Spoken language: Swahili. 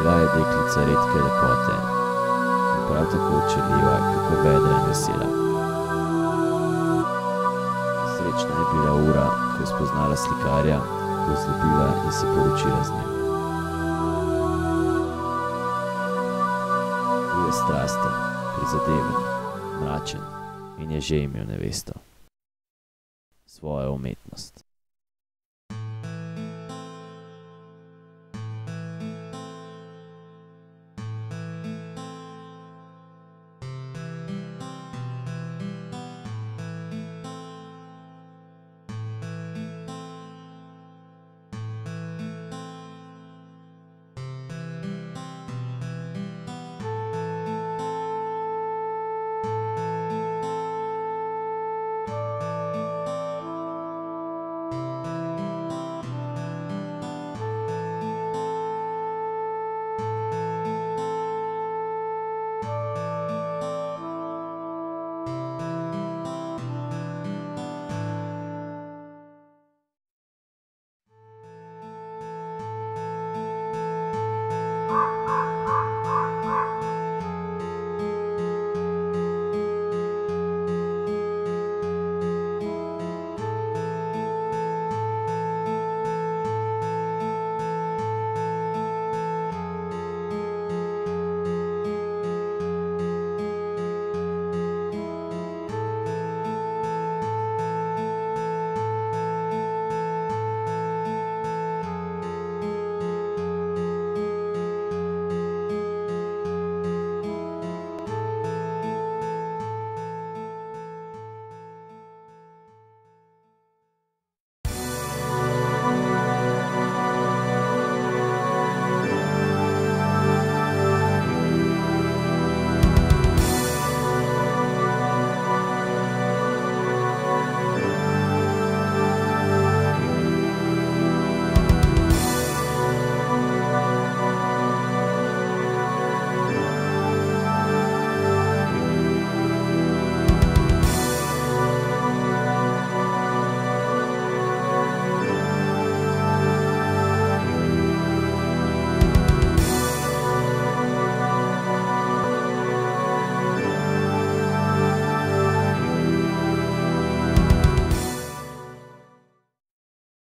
Bila je deklica redke lepote in prav tako očarljiva, kakor vedra in vesela. Srečna je bila ura, ko je spoznala slikarja, ga vzljubila in se poročila z njim. Bil je strasten, prizadeven, mračen in je že imel nevesto. Svojo umetnost.